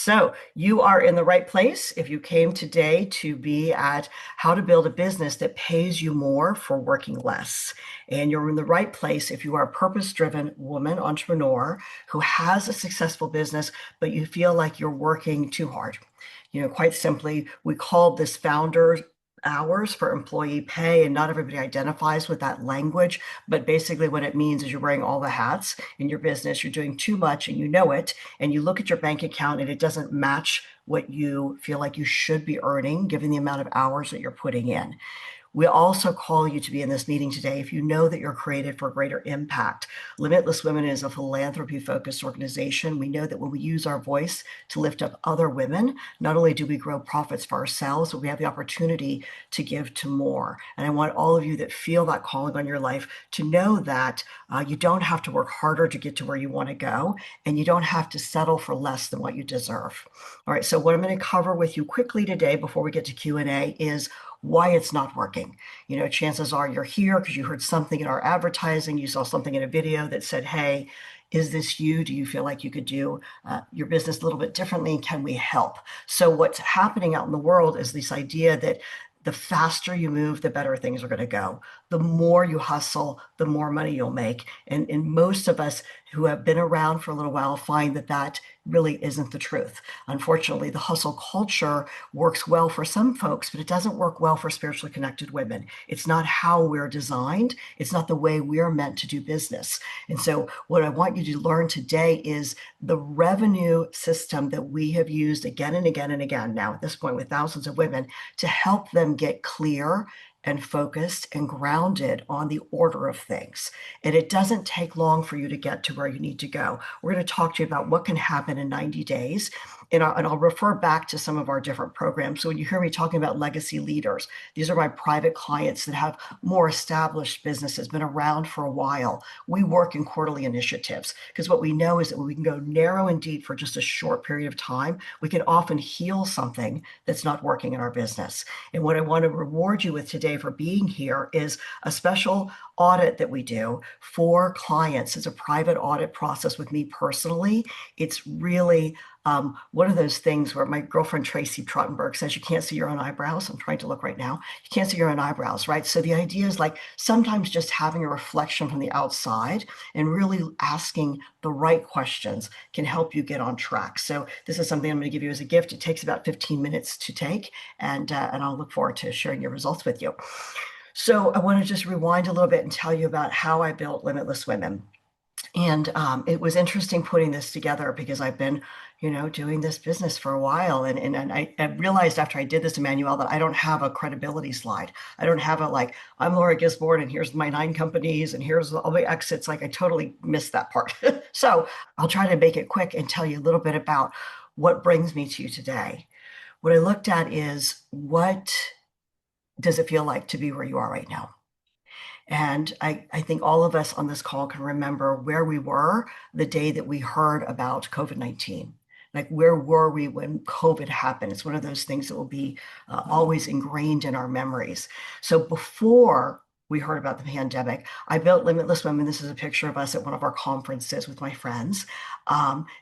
So you are in the right place if you came today to be at how to build a business that pays you more for working less. And you're in the right place if you are a purpose-driven woman entrepreneur who has a successful business, but you feel like you're working too hard. Quite simply, we call this founder hours for employee pay, and not everybody identifies with that language. But basically, what it means is you're wearing all the hats in your business, you're doing too much, and you know it, and you look at your bank account and it doesn't match what you feel like you should be earning, given the amount of hours that you're putting in. We also call you to be in this meeting today if you know that you're created for greater impact. Limitless Women is a philanthropy-focused organization. We know that when we use our voice to lift up other women, not only do we grow profits for ourselves, but we have the opportunity to give to more. And I want all of you that feel that calling on your life to know that you don't have to work harder to get to where you want to go, and you don't have to settle for less than what you deserve. All right, so what I'm going to cover with you quickly today before we get to Q&A is why it's not working. Chances are you're here because you heard something in our advertising, you saw something in a video that said, hey, is this you? Do you feel like you could do your business a little bit differently? Can we help? So what's happening out in the world is this idea that the faster you move, the better things are going to go. The more you hustle, the more money you'll make. And most of us who have been around for a little while find that that really isn't the truth. Unfortunately, the hustle culture works well for some folks, but it doesn't work well for spiritually connected women. It's not how we're designed. It's not the way we're meant to do business. And so what I want you to learn today is the revenue system that we have used again and again and again now at this point with thousands of women to help them get clear and focused and grounded on the order of things. And it doesn't take long for you to get to where you need to go. We're going to talk to you about what can happen in 90 days. And I'll refer back to some of our different programs. So when you hear me talking about legacy leaders, these are my private clients that have more established businesses, been around for a while. We work in quarterly initiatives because what we know is that when we can go narrow and deep for just a short period of time, we can often heal something that's not working in our business. And what I want to reward you with today for being here is a special audit that we do for clients. It's a private audit process with me personally. It's really one of those things where my girlfriend Tracy Trottenberg says you can't see your own eyebrows. I'm trying to look right now. You can't see your own eyebrows, right? So the idea is like sometimes just having a reflection from the outside and really asking the right questions can help you get on track. So this is something I'm going to give you as a gift. It takes about 15 minutes to take, and I'll look forward to sharing your results with you. So I want to just rewind a little bit and tell you about how I built Limitless Women. And it was interesting putting this together because I've been, doing this business for a while. And I realized after I did this, Emmanuel, that I don't have a credibility slide. I don't have a like, I'm Laura Gisborne and here's my 9 companies and here's all the exits. Like I totally missed that part. So I'll try to make it quick and tell you a little bit about what brings me to you today. What I looked at is what does it feel like to be where you are right now? And I think all of us on this call can remember where we were the day that we heard about COVID-19. Like, where were we when COVID happened? It's one of those things that will be always ingrained in our memories. So before we heard about the pandemic, I built Limitless Women. This is a picture of us at one of our conferences with my friends.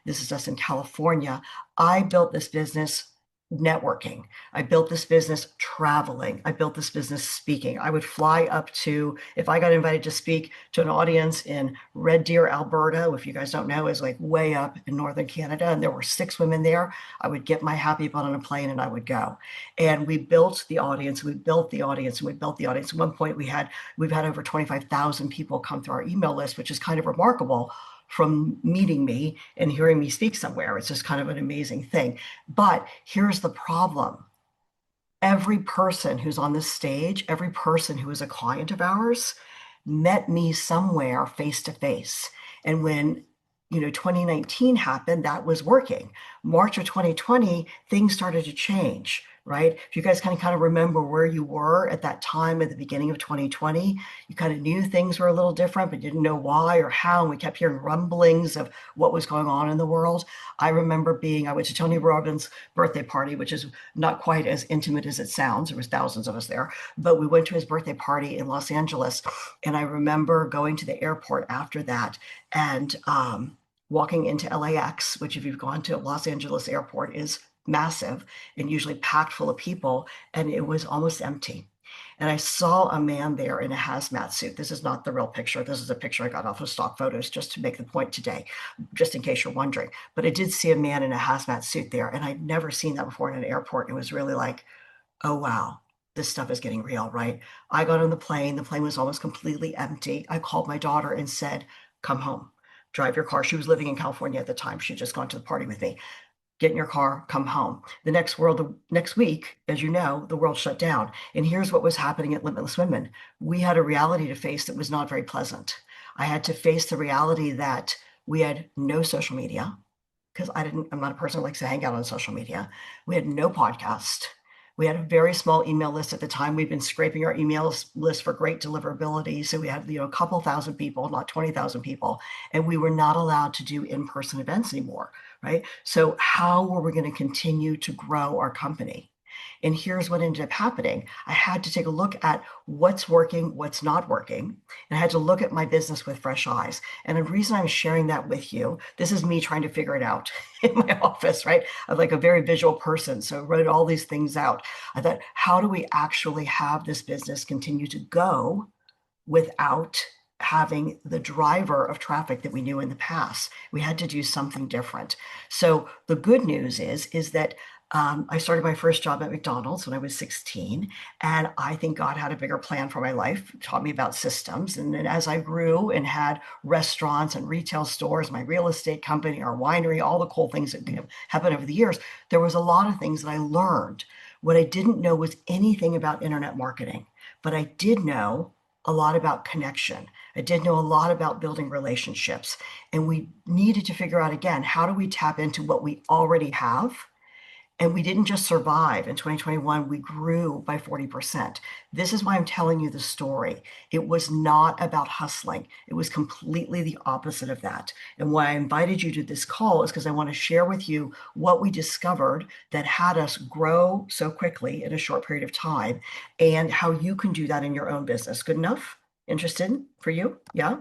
This is us in California. I built this business networking. I built this business traveling. I built this business speaking. I would fly up to, if I got invited to speak to an audience in Red Deer, Alberta, if you guys don't know, is like way up in northern Canada, and there were 6 women there, I would get my happy butt on a plane and I would go. And we built the audience, we built the audience, and we built the audience. At one point we've had over 25,000 people come through our email list, which is kind of remarkable from meeting me and hearing me speak somewhere. It's just kind of an amazing thing. But here's the problem. Every person who's on this stage, every person who is a client of ours met me somewhere face to face. And when 2019 happened, that was working. March of 2020, things started to change, right? If you guys kind of remember where you were at that time at the beginning of 2020, you kind of knew things were a little different, but didn't know why or how. And we kept hearing rumblings of what was going on in the world. I remember I went to Tony Robbins' birthday party, which is not quite as intimate as it sounds. There was thousands of us there, but we went to his birthday party in Los Angeles. And I remember going to the airport after that and walking into LAX, which if you've gone to Los Angeles airport is massive and usually packed full of people, and it was almost empty. And I saw a man there in a hazmat suit. This is not the real picture. This is a picture I got off of stock photos just to make the point today, just in case you're wondering. But I did see a man in a hazmat suit there, and I'd never seen that before in an airport. It was really like, oh, wow, this stuff is getting real, right? I got on the plane. The plane was almost completely empty. I called my daughter and said, come home, drive your car. She was living in California at the time. She'd just gone to the party with me. Get in your car, come home. Next week, as you know, the world shut down. And here's what was happening at Limitless Women. We had a reality to face that was not very pleasant. I had to face the reality that we had no social media because I'm not a person who likes to hang out on social media. We had no podcast. We had a very small email list at the time. We've been scraping our email list for great deliverability. So we had, a couple thousand people, not 20,000 people, and we were not allowed to do in-person events anymore, right? So how were we going to continue to grow our company? And here's what ended up happening. I had to take a look at what's working, what's not working, and I had to look at my business with fresh eyes. And the reason I'm sharing that with you, this is me trying to figure it out in my office, right? I'm like a very visual person, so I wrote all these things out. I thought, how do we actually have this business continue to go without having the driver of traffic that we knew in the past? We had to do something different. So the good news is that I started my first job at McDonald's when I was 16, and I think God had a bigger plan for my life, taught me about systems. And then as I grew and had restaurants and retail stores, my real estate company, our winery, all the cool things that happened over the years, there was a lot of things that I learned. What I didn't know was anything about internet marketing, but I did know a lot about connection. I did know a lot about building relationships. And we needed to figure out again, how do we tap into what we already have? And we didn't just survive. In 2021, we grew by 40%. This is why I'm telling you the story. It was not about hustling. It was completely the opposite of that. And why I invited you to this call is because I want to share with you what we discovered that had us grow so quickly in a short period of time and how you can do that in your own business. Good enough? Interested for you? Yeah?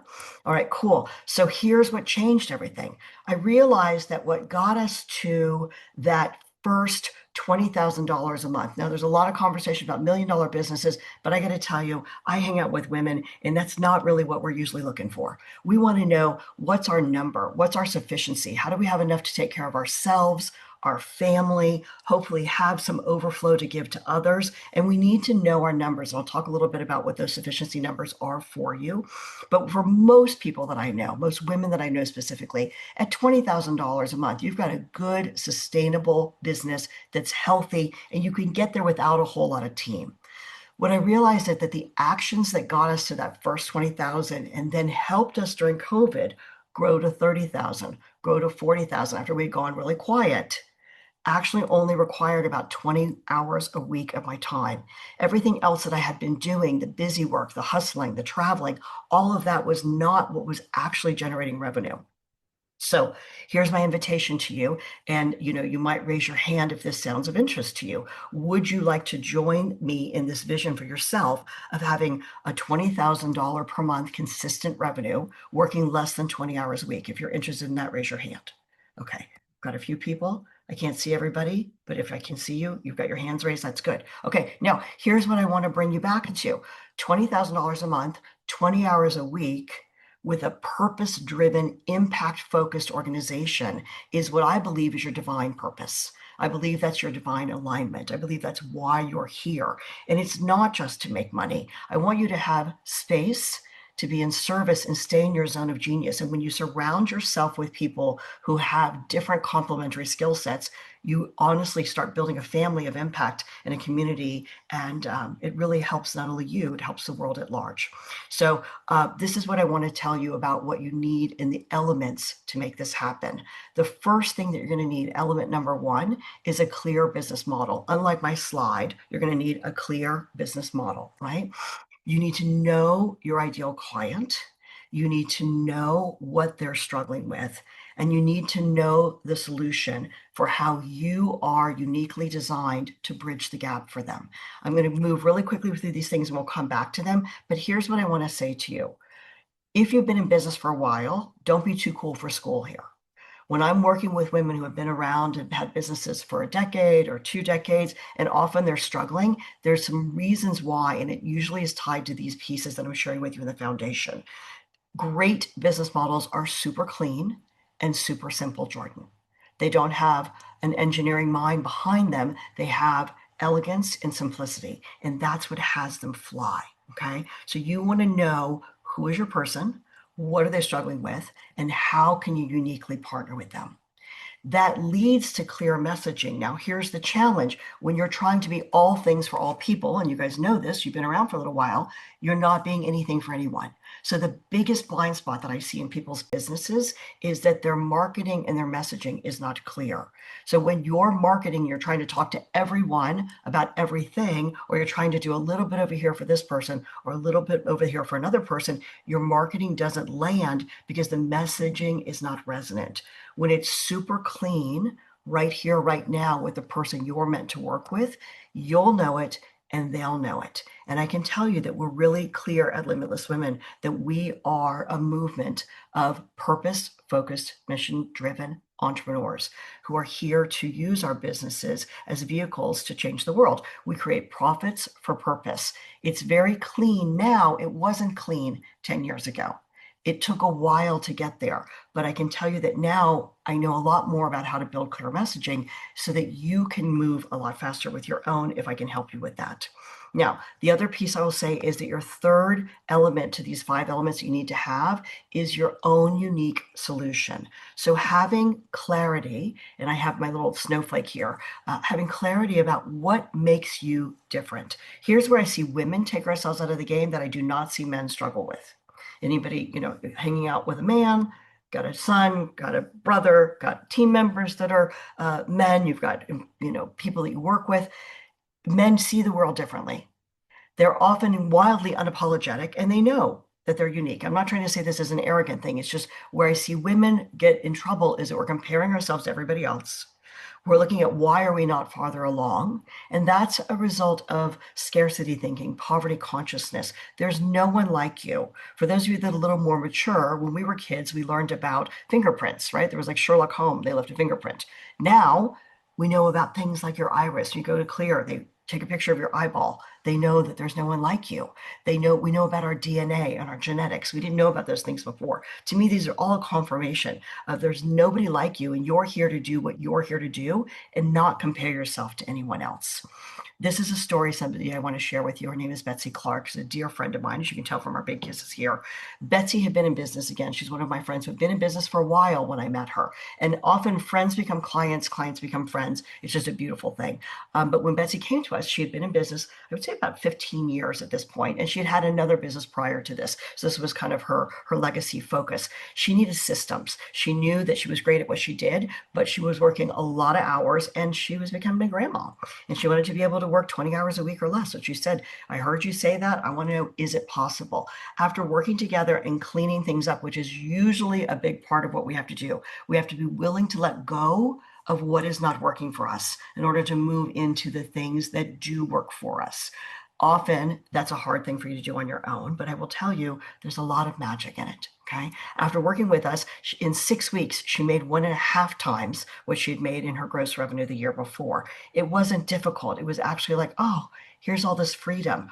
All right, cool. So here's what changed everything. I realized that what got us to that first $20,000 a month. Now, there's a lot of conversation about $1 million businesses, but I got to tell you, I hang out with women, and that's not really what we're usually looking for. We want to know what's our number, what's our sufficiency, how do we have enough to take care of ourselves, our family, hopefully have some overflow to give to others. And we need to know our numbers. I'll talk a little bit about what those sufficiency numbers are for you. But for most people that I know, most women that I know specifically, at $20,000 a month, you've got a good, sustainable business that's healthy, and you can get there without a whole lot of team. What I realized is that the actions that got us to that first 20,000 and then helped us during COVID grow to 30,000, grow to 40,000 after we'd gone really quiet, actually only required about 20 hours a week of my time. Everything else that I had been doing, the busy work, the hustling, the traveling, all of that was not what was actually generating revenue. So here's my invitation to you. And you might raise your hand if this sounds of interest to you. Would you like to join me in this vision for yourself of having a $20,000 per month consistent revenue, working less than 20 hours a week? If you're interested in that, raise your hand. Okay, got a few people. I can't see everybody, but if I can see you, you've got your hands raised. That's good. Okay, now here's what I want to bring you back to. $20,000 a month, 20 hours a week, with a purpose-driven, impact-focused organization is what I believe is your divine purpose. I believe that's your divine alignment. I believe that's why you're here. And it's not just to make money. I want you to have space to be in service and stay in your zone of genius. And when you surround yourself with people who have different complementary skill sets, you honestly start building a family of impact and a community. And it really helps not only you, it helps the world at large. So this is what I want to tell you about what you need in the elements to make this happen. The first thing that you're going to need, element number one, is a clear business model. Unlike my slide, you're going to need a clear business model, right? You need to know your ideal client. You need to know what they're struggling with, and you need to know the solution for how you are uniquely designed to bridge the gap for them. I'm going to move really quickly through these things and we'll come back to them. But here's what I want to say to you. If you've been in business for a while, don't be too cool for school here. When I'm working with women who have been around and had businesses for a decade or 2 decades, and often they're struggling, there's some reasons why, and it usually is tied to these pieces that I'm sharing with you in the foundation. Great business models are super clean and super simple, Jordan. They don't have an engineering mind behind them. They have elegance and simplicity, and that's what has them fly. Okay. So you want to know who is your person, what are they struggling with, and how can you uniquely partner with them? That leads to clear messaging. Now, here's the challenge. When you're trying to be all things for all people, and you guys know this, you've been around for a little while, you're not being anything for anyone. So the biggest blind spot that I see in people's businesses is that their marketing and their messaging is not clear. So when you're marketing, you're trying to talk to everyone about everything, or you're trying to do a little bit over here for this person or a little bit over here for another person, your marketing doesn't land because the messaging is not resonant. When it's super clean, right here, right now, with the person you're meant to work with, you'll know it and they'll know it. And I can tell you that we're really clear at Limitless Women that we are a movement of purpose focused, mission driven entrepreneurs who are here to use our businesses as vehicles to change the world. We create profits for purpose. It's very clean now. It wasn't clean 10 years ago. It took a while to get there, but I can tell you that now I know a lot more about how to build clear messaging so that you can move a lot faster with your own if I can help you with that. Now, the other piece I will say is that your third element to these 5 elements you need to have is your own unique solution. So having clarity, and I have my little snowflake here, having clarity about what makes you different. Here's where I see women take ourselves out of the game that I do not see men struggle with. Anybody, hanging out with a man, got a son, got a brother, got team members that are men, you've got, people that you work with. Men see the world differently. They're often wildly unapologetic and they know that they're unique. I'm not trying to say this as an arrogant thing. It's just where I see women get in trouble is that we're comparing ourselves to everybody else. We're looking at why are we not farther along? And that's a result of scarcity thinking, poverty consciousness. There's no one like you. For those of you that are a little more mature, when we were kids, we learned about fingerprints, right? There was like Sherlock Holmes, they left a fingerprint. Now we know about things like your iris. You go to Clear, they take a picture of your eyeball. They know that there's no one like you. We know about our DNA and our genetics. We didn't know about those things before. To me, these are all confirmation of there's nobody like you and you're here to do what you're here to do and not compare yourself to anyone else. This is a story somebody I want to share with you. Her name is Betsy Clark. She's a dear friend of mine, as you can tell from our big kisses here. Betsy had been in business again. She's one of my friends who had been in business for a while when I met her. And often friends become clients, clients become friends. It's just a beautiful thing. But when Betsy came to us, she had been in business, I would say about 15 years at this point, and she had had another business prior to this. So this was kind of her legacy focus. She needed systems. She knew that she was great at what she did, but she was working a lot of hours and she was becoming a grandma. And she wanted to be able to work 20 hours a week or less. So she said, I heard you say that. I want to know, is it possible? After working together and cleaning things up, which is usually a big part of what we have to do, we have to be willing to let go of what is not working for us in order to move into the things that do work for us. Often that's a hard thing for you to do on your own, but I will tell you there's a lot of magic in it. Okay. After working with us in 6 weeks, she made 1.5 times what she'd made in her gross revenue the year before. It wasn't difficult. It was actually like, oh, here's all this freedom.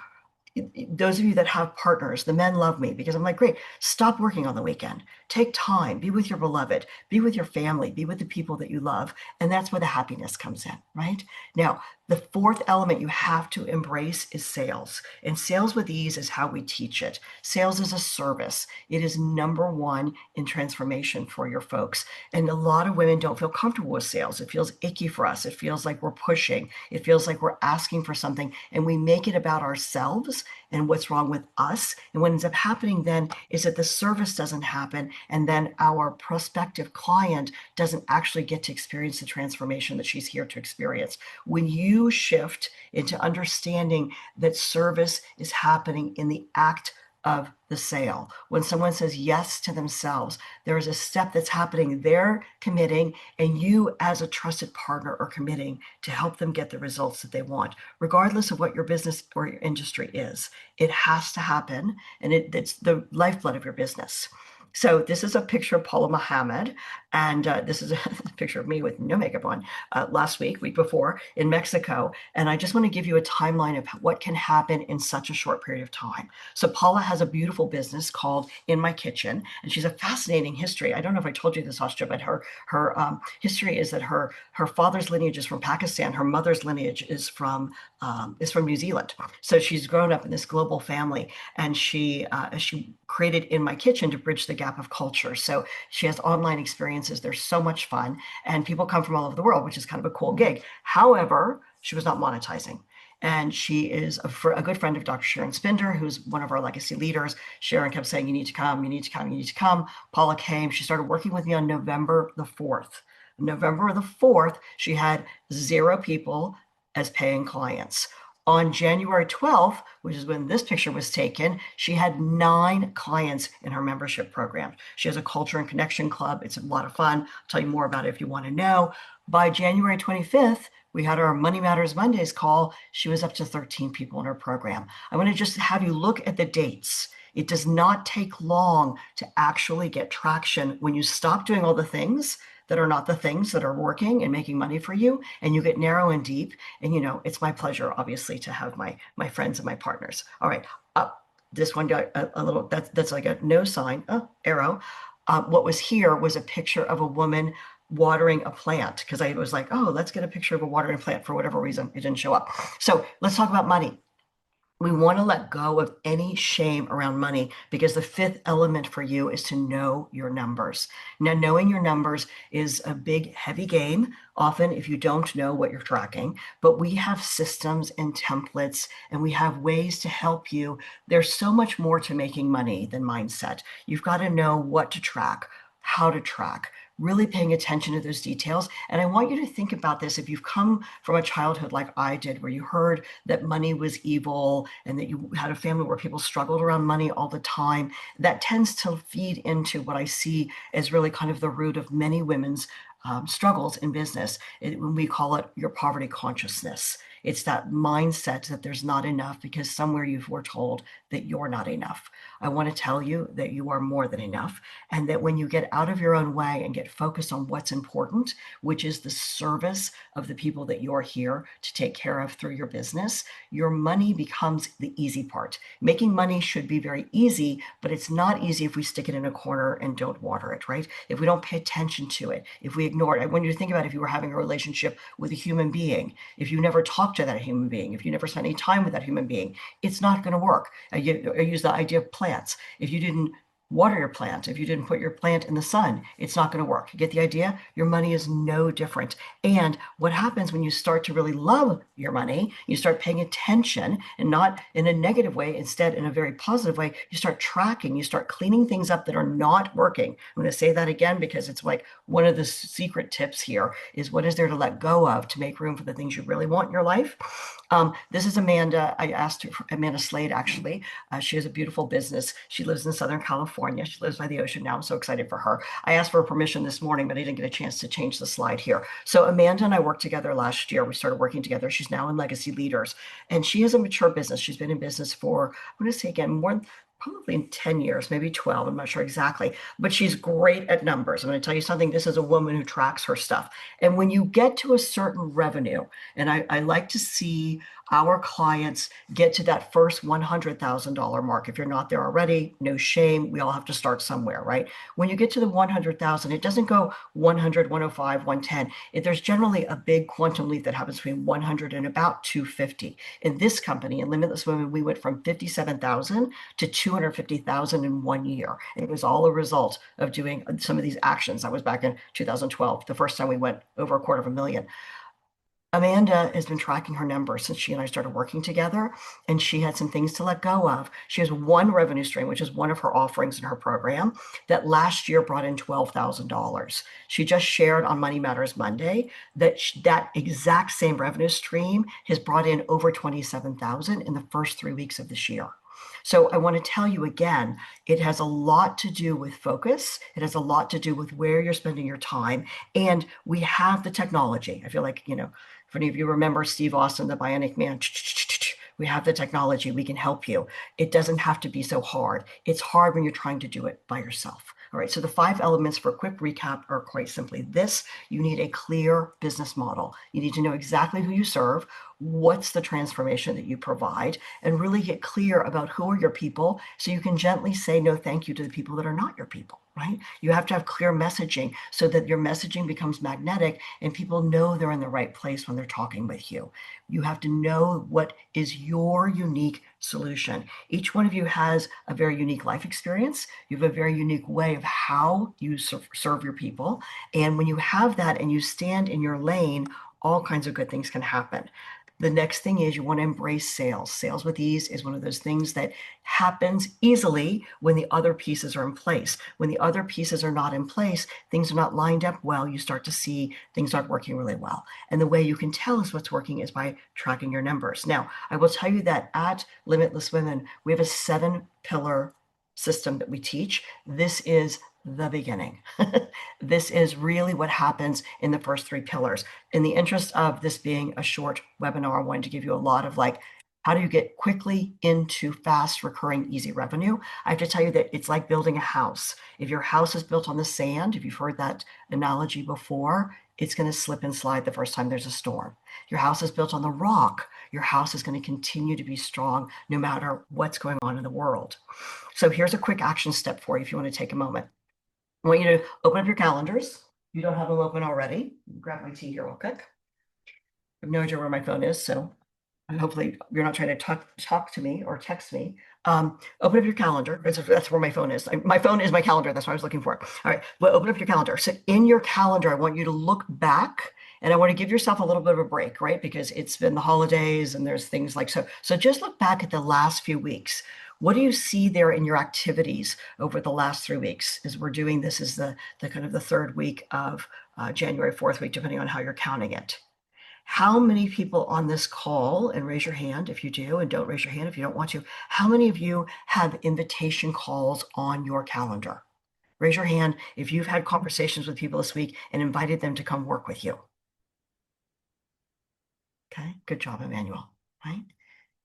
Those of you that have partners, the men love me because I'm like, great, stop working on the weekend. Take time, be with your beloved, be with your family, be with the people that you love. And that's where the happiness comes in, right? Now, the fourth element you have to embrace is sales. And sales with ease is how we teach it. Sales is a service. It is number one in transformation for your folks. And a lot of women don't feel comfortable with sales. It feels icky for us. It feels like we're pushing. It feels like we're asking for something. And we make it about ourselves and what's wrong with us. And what ends up happening then is that the service doesn't happen. And then our prospective client doesn't actually get to experience the transformation that she's here to experience. When you shift into understanding that service is happening in the act of the sale. When someone says yes to themselves, there is a step that's happening. They're committing, and you, as a trusted partner, are committing to help them get the results that they want, regardless of what your business or your industry is. It has to happen, and it's the lifeblood of your business. So this is a picture of Paula Muhammad. And this is a picture of me with no makeup on last week before in Mexico. And I just want to give you a timeline of what can happen in such a short period of time. So Paula has a beautiful business called In My Kitchen, and she's a fascinating history. I don't know if I told you this, Austria, but her history is that her father's lineage is from Pakistan. Her mother's lineage is from New Zealand. So she's grown up in this global family, and she created In My Kitchen to bridge the gap of culture. So she has online experiences. They're so much fun, and people come from all over the world, which is kind of a cool gig. However, she was not monetizing. And she is a good friend of Dr. Sharon Spinder, who's one of our legacy leaders. Sharon kept saying, you need to come, you need to come, you need to come. Paula came. She started working with me on November the 4th. November the 4th, she had 0 people as paying clients. On January 12th, which is when this picture was taken, she had 9 clients in her membership program. She has a culture and connection club. It's a lot of fun. I'll tell you more about it if you want to know. By January 25th, we had our Money Matters Mondays call. She was up to 13 people in her program. I want to just have you look at the dates. It does not take long to actually get traction when you stop doing all the things that are not the things that are working and making money for you, and you get narrow and deep. And it's my pleasure, obviously, to have my friends and my partners. All right, this one got a little. That's like a no sign. Oh, arrow. What was here was a picture of a woman watering a plant, because I was like, oh, let's get a picture of a watering plant. For whatever reason, it didn't show up. So let's talk about money. We want to let go of any shame around money, because the 5th element for you is to know your numbers. Now, knowing your numbers is a big, heavy game, often if you don't know what you're tracking, but we have systems and templates, and we have ways to help you. There's so much more to making money than mindset. You've got to know what to track, how to track, really paying attention to those details. And I want you to think about this. If you've come from a childhood like I did, where you heard that money was evil and that you had a family where people struggled around money all the time, that tends to feed into what I see as really kind of the root of many women's struggles in business. When we call it your poverty consciousness. It's that mindset that there's not enough because somewhere you were told that you're not enough. I want to tell you that you are more than enough, and that when you get out of your own way and get focused on what's important, which is the service of the people that you're here to take care of through your business, your money becomes the easy part. Making money should be very easy, but it's not easy if we stick it in a corner and don't water it, right? If we don't pay attention to it, if we ignore it. I want you to think about if you were having a relationship with a human being, if you never talked to that human being, if you never spent any time with that human being, it's not going to work. I use the idea of plants. If you didn't water your plant, if you didn't put your plant in the sun, it's not going to work. You get the idea? Your money is no different. And what happens when you start to really love your money, you start paying attention, and not in a negative way, instead in a very positive way, you start tracking, you start cleaning things up that are not working. I'm going to say that again, because it's like one of the secret tips here is, what is there to let go of to make room for the things you really want in your life? This is Amanda. I asked her, Amanda Slade, actually. She has a beautiful business. She lives in Southern California. She lives by the ocean now. I'm so excited for her. I asked for her permission this morning, but I didn't get a chance to change the slide here. So Amanda and I worked together last year. We started working together. She's now in Legacy Leaders, and she has a mature business. She's been in business for, I'm going to say again, probably in 10 years, maybe 12. I'm not sure exactly, but she's great at numbers. I'm going to tell you something. This is a woman who tracks her stuff. And when you get to a certain revenue, and I like to see our clients get to that first $100,000 mark. If you're not there already, no shame. We all have to start somewhere, right? When you get to the 100,000, it doesn't go 100, 105, 110. There's generally a big quantum leap that happens between 100 and about 250. In this company, in Limitless Women, we went from 57,000 to 250,000 in 1 year. And it was all a result of doing some of these actions. That was back in 2012, the first time we went over $250,000. Amanda has been tracking her numbers since she and I started working together, and she had some things to let go of. She has one revenue stream, which is one of her offerings in her program, that last year brought in $12,000. She just shared on Money Matters Monday that that exact same revenue stream has brought in over 27,000 in the first 3 weeks of this year. So I want to tell you again, it has a lot to do with focus. It has a lot to do with where you're spending your time. And we have the technology. I feel like, if any of you remember Steve Austin, the Bionic Man, we have the technology. We can help you. It doesn't have to be so hard. It's hard when you're trying to do it by yourself. All right, so the 5 elements for a quick recap are quite simply this: you need a clear business model. You need to know exactly who you serve, what's the transformation that you provide, and really get clear about who are your people so you can gently say no thank you to the people that are not your people, right? You have to have clear messaging so that your messaging becomes magnetic and people know they're in the right place when they're talking with you. You have to know what is your unique solution. Each one of you has a very unique life experience. You have a very unique way of how you serve your people. And when you have that and you stand in your lane, all kinds of good things can happen. The next thing is you want to embrace sales. Sales with ease is one of those things that happens easily when the other pieces are in place. When the other pieces are not in place, things are not lined up well, you start to see things aren't working really well. And the way you can tell us what's working is by tracking your numbers. Now, I will tell you that at Limitless Women, we have a 7-pillar system that we teach. This is the beginning. This is really what happens in the first 3 pillars. In the interest of this being a short webinar, I wanted to give you a lot of how do you get quickly into fast, recurring, easy revenue? I have to tell you that it's like building a house. If your house is built on the sand, if you've heard that analogy before, it's going to slip and slide the first time there's a storm. Your house is built on the rock. Your house is going to continue to be strong no matter what's going on in the world. So here's a quick action step for you if you want to take a moment. I want you to open up your calendars. If you don't have them open already, grab my tea here real quick. I have no idea where my phone is, so hopefully you're not trying to talk to me or text me. Open up your calendar. That's where my phone is. My phone is my calendar. That's what I was looking for. All right, well, open up your calendar. So in your calendar, I want you to look back and I want to give yourself a little bit of a break, right? Because it's been the holidays and there's things like so. So just look back at the last few weeks. What do you see there in your activities over the last 3 weeks? As we're doing this is the kind of the 3rd week of January, 4th week, depending on how you're counting it. How many people on this call, and raise your hand if you do, and don't raise your hand if you don't want to, how many of you have invitation calls on your calendar? Raise your hand if you've had conversations with people this week and invited them to come work with you. Okay, good job, Emmanuel, right?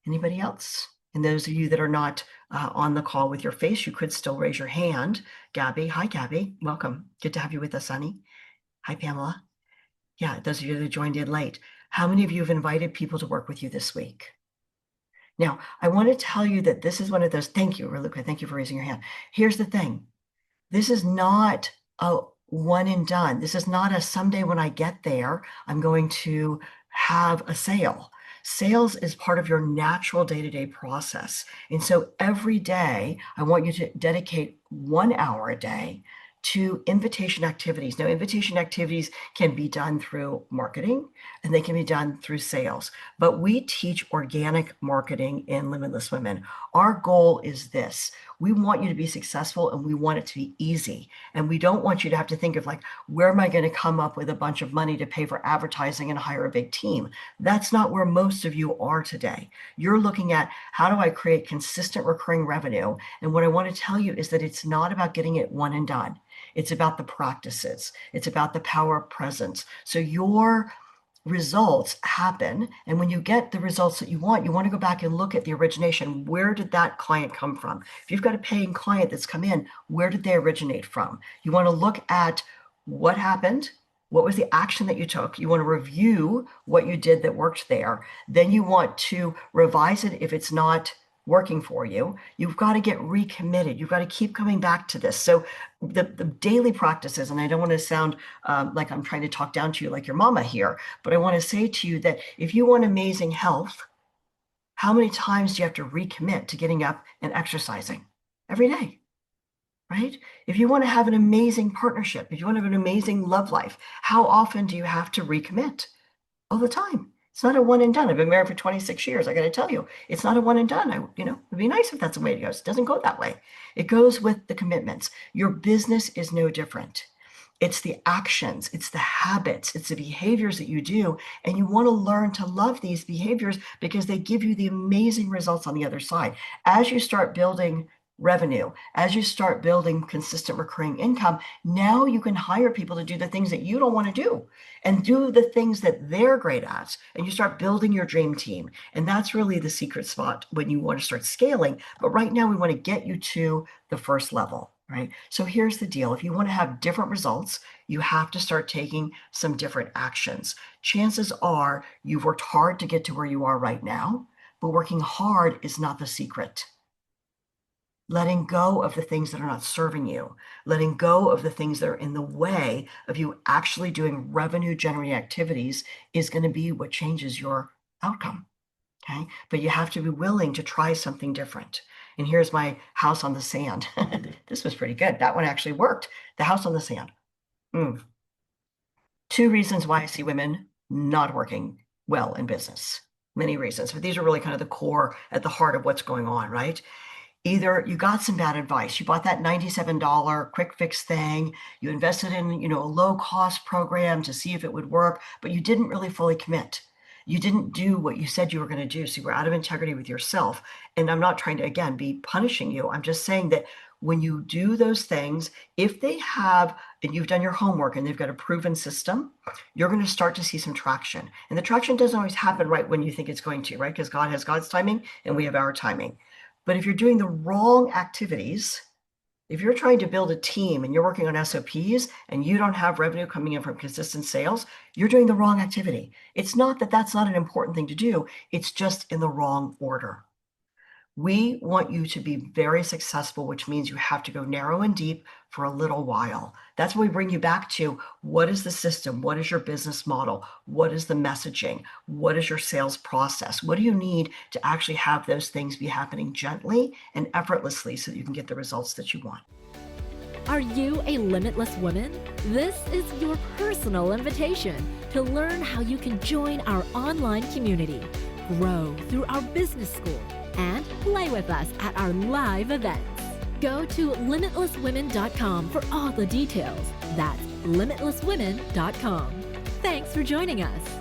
Anybody else? And those of you that are not on the call with your face, you could still raise your hand. Gabby, hi, Gabby, welcome. Good to have you with us, honey. Hi, Pamela. Yeah, those of you that joined in late. How many of you have invited people to work with you this week? Now, I want to tell you that this is one of those, thank you, really quick, thank you for raising your hand. Here's the thing. This is not a one and done. This is not a someday when I get there, I'm going to have a sale. Sales is part of your natural day-to-day process. And so every day, I want you to dedicate 1 hour a day to invitation activities. Now, invitation activities can be done through marketing and they can be done through sales, but we teach organic marketing in Limitless Women. Our goal is this. We want you to be successful and we want it to be easy. And we don't want you to have to think of where am I going to come up with a bunch of money to pay for advertising and hire a big team? That's not where most of you are today. You're looking at how do I create consistent recurring revenue? And what I want to tell you is that it's not about getting it one and done. It's about the practices. It's about the power of presence. So your results happen. And when you get the results that you want to go back and look at the origination. Where did that client come from? If you've got a paying client that's come in, where did they originate from? You want to look at what happened. What was the action that you took? You want to review what you did that worked there. Then you want to revise it if it's not working for you. You've got to get recommitted. You've got to keep coming back to this. So the daily practices, and I don't want to sound like I'm trying to talk down to you like your mama here, but I want to say to you that if you want amazing health, how many times do you have to recommit to getting up and exercising? Every day, right? If you want to have an amazing partnership, if you want to have an amazing love life, how often do you have to recommit? All the time. It's not a one and done. I've been married for 26 years. I got to tell you, it's not a one and done. It'd be nice if that's the way it goes. It doesn't go that way. It goes with the commitments. Your business is no different. It's the actions, it's the habits, it's the behaviors that you do. And you want to learn to love these behaviors because they give you the amazing results on the other side. As you start building revenue, as you start building consistent recurring income, now you can hire people to do the things that you don't want to do and do the things that they're great at. And you start building your dream team. And that's really the secret spot when you want to start scaling. But right now we want to get you to the first level. right? So here's the deal. If you want to have different results, you have to start taking some different actions. Chances are you've worked hard to get to where you are right now, but working hard is not the secret. Letting go of the things that are not serving you, letting go of the things that are in the way of you actually doing revenue generating activities is going to be what changes your outcome. Okay. But you have to be willing to try something different. And here's my house on the sand. This was pretty good. That one actually worked. The house on the sand. Mm. Two reasons why I see women not working well in business. Many reasons, but these are really kind of the core at the heart of what's going on, right? Either you got some bad advice. You bought that $97 quick fix thing. You invested in, a low cost program to see if it would work, but you didn't really fully commit. You didn't do what you said you were going to do. So you were out of integrity with yourself. And I'm not trying to, again, be punishing you. I'm just saying that when you do those things, if they have, and you've done your homework and they've got a proven system, you're going to start to see some traction. And the traction doesn't always happen right when you think it's going to, right? Because God has God's timing and we have our timing. But if you're doing the wrong activities, if you're trying to build a team and you're working on SOPs and you don't have revenue coming in from consistent sales, you're doing the wrong activity. It's not that that's not an important thing to do. It's just in the wrong order. We want you to be very successful, which means you have to go narrow and deep for a little while. That's when we bring you back to what is the system? What is your business model? What is the messaging? What is your sales process? What do you need to actually have those things be happening gently and effortlessly so that you can get the results that you want? Are you a limitless woman? This is your personal invitation to learn how you can join our online community, grow through our business school, and play with us at our live events. Go to limitlesswomen.com for all the details. That's limitlesswomen.com. Thanks for joining us.